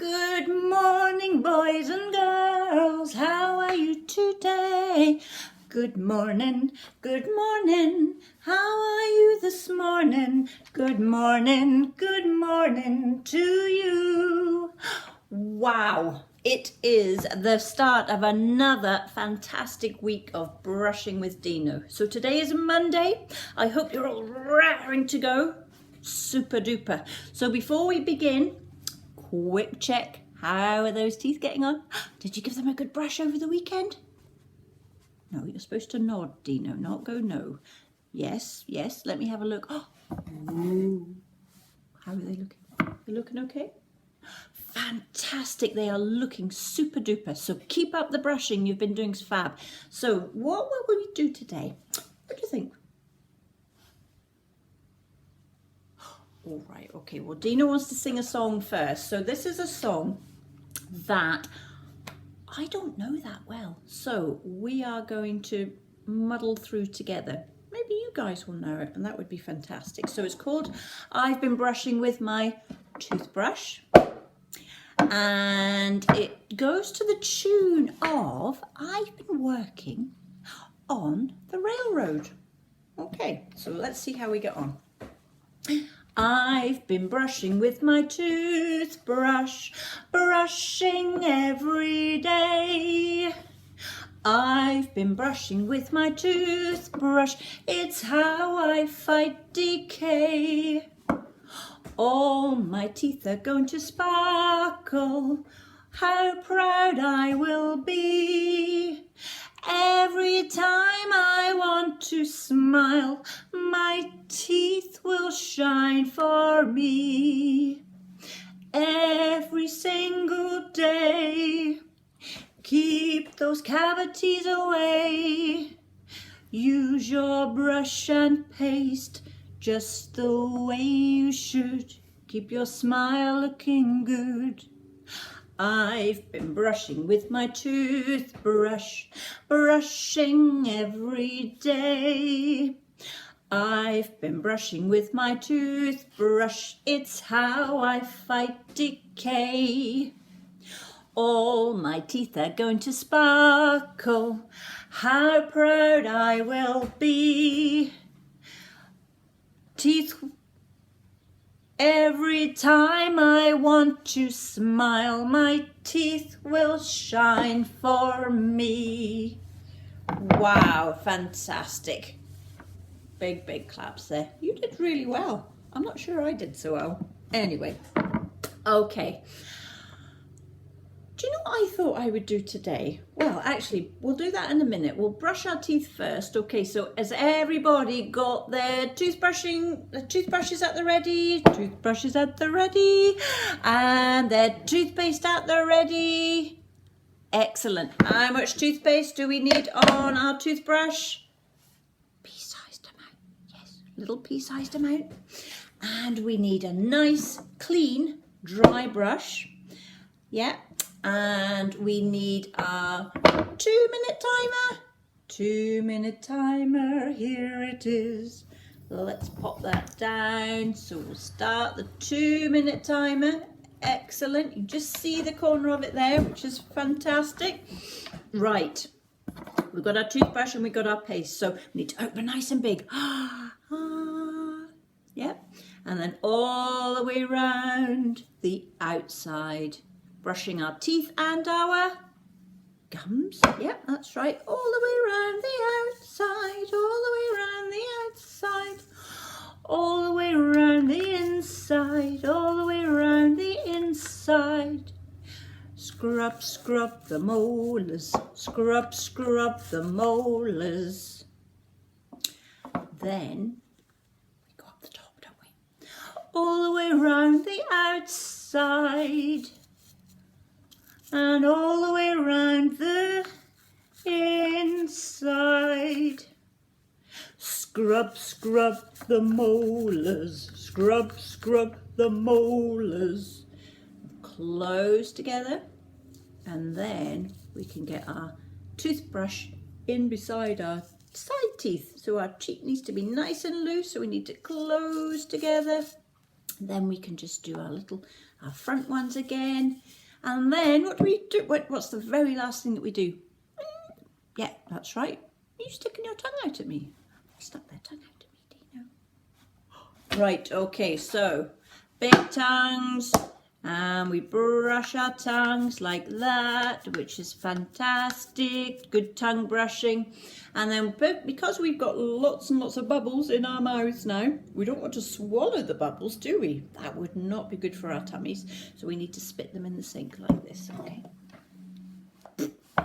Good morning, boys and girls. How are you today? Good morning, good morning. How are you this morning? Good morning to you. Wow, it is the start of another fantastic week of brushing with Dino. So today is Monday. I hope you're all raring to go. Super duper. So before we begin, quick check. How are those teeth getting on? Did you give them a good brush over the weekend? No, you're supposed to nod, Dino, not go no. Yes, let me have a look. Ooh. How are they looking? They're looking okay? Fantastic, they are looking super duper. So keep up the brushing, you've been doing fab. So what will we do today? What do you think? All right, okay, well, Dino wants to sing a song first. So this is a song that I don't know that well. So we are going to muddle through together. Maybe you guys will know it, and that would be fantastic. So it's called I've Been Brushing with My Toothbrush. And it goes to the tune of I've been working on the railroad. Okay, so let's see how we get on. I've been brushing with my toothbrush, brushing every day. I've been brushing with my toothbrush, it's how I fight decay. All my teeth are going to sparkle, how proud I will be. Every time I want to smile, my teeth will shine for me. Every single day, keep those cavities away. Use your brush and paste just the way you should. Keep your smile looking good. I've been brushing with my toothbrush, brushing every day. I've been brushing with my toothbrush, it's how I fight decay. All my teeth are going to sparkle, how proud I will be. Teeth. Every time I want to smile, my teeth will shine for me. Wow, fantastic. Big claps there. You did really well. I'm not sure I did so well. Anyway, okay. Do you know what I thought I would do today? Well, actually, we'll do that in a minute. We'll brush our teeth first. Okay, so has everybody got their toothbrushes at the ready? Toothbrushes at the ready. And their toothpaste at the ready. Excellent. How much toothpaste do we need on our toothbrush? Pea-sized amount. Yes, little pea-sized amount. And we need a nice, clean, dry brush. Yeah. And we need a 2-minute timer. 2-minute timer, here it is. Let's pop that down. So we'll start the 2-minute timer. Excellent. You just see the corner of it there, which is fantastic. Right. We've got our toothbrush and we've got our paste. So we need to open nice and big. Yep. And then all the way around the outside. Brushing our teeth and our gums. Yep, that's right. All the way around the outside, all the way around the outside, all the way around the inside, all the way around the inside. Scrub, scrub the molars, scrub, scrub the molars. Then we go up the top, don't we? All the way around the outside. And all the way around the inside. Scrub, scrub the molars. Scrub, scrub the molars. Close together. And then we can get our toothbrush in beside our side teeth. So our cheek needs to be nice and loose. So we need to close together. Then we can just do our our front ones again. And then what do we do? What's the very last thing that we do? Yeah, that's right. Are you sticking your tongue out at me? Stuck their tongue out at me, Dino. Right, okay, so big tongues, and we brush our tongues like that, which is fantastic. Good tongue brushing. And then because we've got lots and lots of bubbles in our mouths now, we don't want to swallow the bubbles, do we? That would not be good for our tummies. So we need to spit them in the sink like this, okay?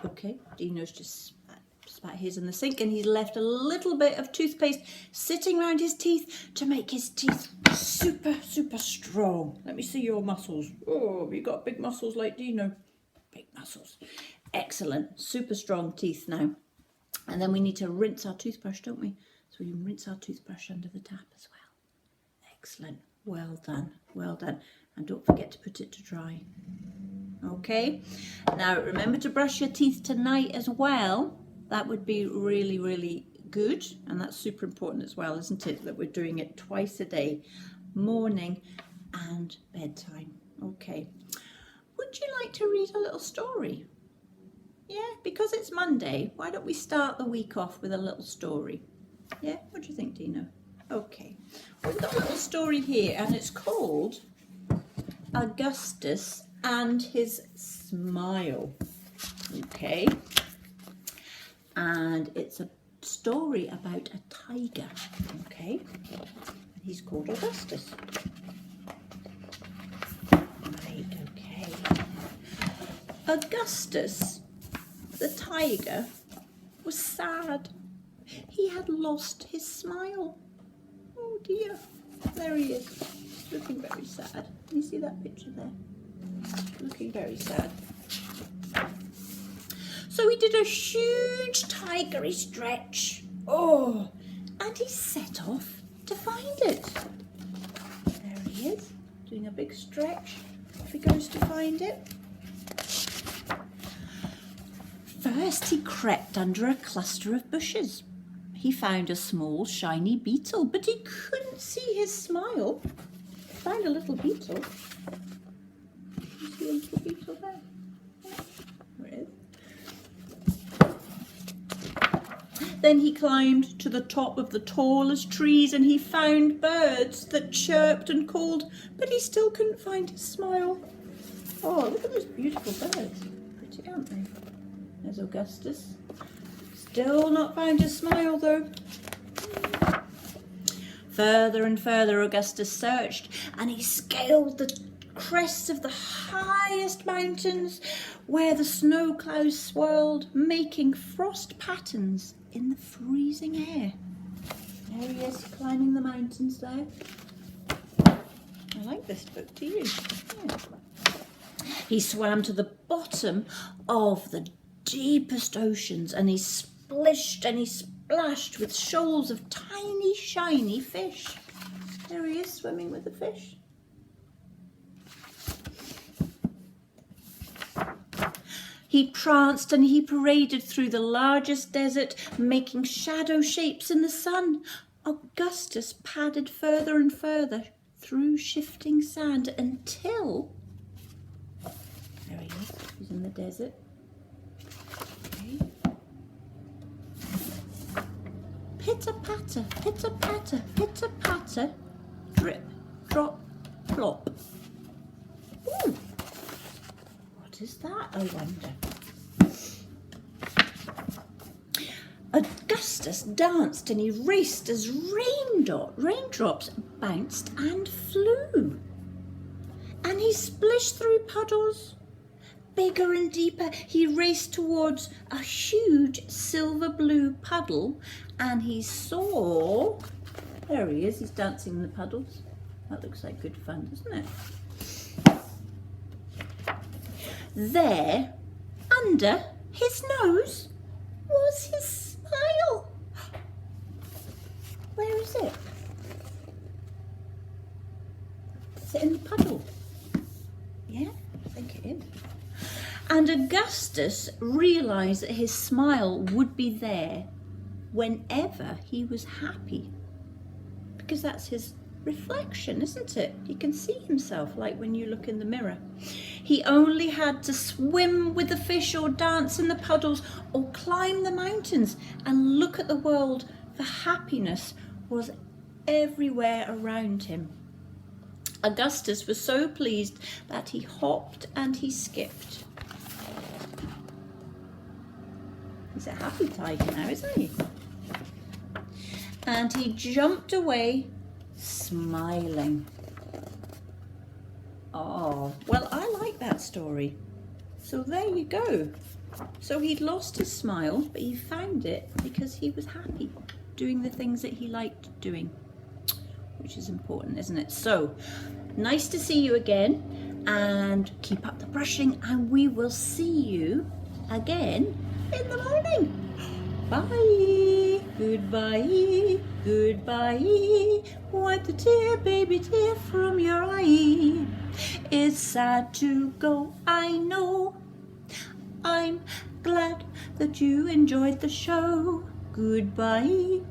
Okay, Dino's just spat his in the sink, and he's left a little bit of toothpaste sitting around his teeth to make his teeth super, super strong. Let me see your muscles. Oh, have you got big muscles like Dino? Big muscles. Excellent. Super strong teeth now. And then we need to rinse our toothbrush, don't we? So we rinse our toothbrush under the tap as well. Excellent. Well done. Well done. And don't forget to put it to dry. Okay. Now remember to brush your teeth tonight as well. That would be really, really good. And that's super important as well, isn't it? That we're doing it twice a day, morning and bedtime. Okay. Would you like to read a little story? Yeah, because it's Monday, why don't we start the week off with a little story? Yeah, what do you think, Dino? Okay, we've got a little story here, and it's called Augustus and His Smile. Okay, and it's a story about a tiger. Okay, he's called Augustus. Right, okay. Augustus, the tiger, was sad. He had lost his smile. Oh dear. There he is, looking very sad. Can you see that picture there? Looking very sad. So he did a huge tigery stretch. Oh, and he set off to find it. There he is, doing a big stretch. Off he goes to find it. First he crept under a cluster of bushes. He found a small shiny beetle, but he couldn't see his smile. Found a little beetle. You see a little beetle there? There it is. Then he climbed to the top of the tallest trees, and he found birds that chirped and called, but he still couldn't find his smile. Oh, look at those beautiful birds. Pretty, aren't they? There's Augustus. Still not found his smile though. Further and further Augustus searched, and he scaled the crests of the highest mountains where the snow clouds swirled, making frost patterns in the freezing air. There he is, climbing the mountains there. I like this book, do you? Yeah. He swam to the bottom of the deepest oceans, and he splished and he splashed with shoals of tiny shiny fish. There he is, swimming with the fish. He pranced and he paraded through the largest desert, making shadow shapes in the sun. Augustus padded further and further through shifting sand until, there he is, he's in the desert. Pitter-patter, pitter-patter, pitter-patter, drip, drop, plop. Ooh, what is that, I wonder? Augustus danced and he raced as raindrops bounced and flew. And he splished through puddles. Bigger and deeper, he raced towards a huge silver blue puddle, and he saw, there he is, he's dancing in the puddles. That looks like good fun, doesn't it? There, under his nose, was his smile. Where is it? Is it in the puddle? Yeah, I think it is. And Augustus realised that his smile would be there whenever he was happy, because that's his reflection, isn't it? He can see himself like when you look in the mirror. He only had to swim with the fish or dance in the puddles or climb the mountains and look at the world, for happiness was everywhere around him. Augustus was so pleased that he hopped and he skipped. He's a happy tiger now, isn't he? And he jumped away smiling. Oh, well, I like that story. So there you go. So he'd lost his smile, but he found it because he was happy doing the things that he liked doing, which is important, isn't it? So nice to see you again, and keep up the brushing, and we will see you again in the morning. Bye. Goodbye. Goodbye. Wipe the tear, baby tear, from your eye. It's sad to go, I know. I'm glad that you enjoyed the show. Goodbye.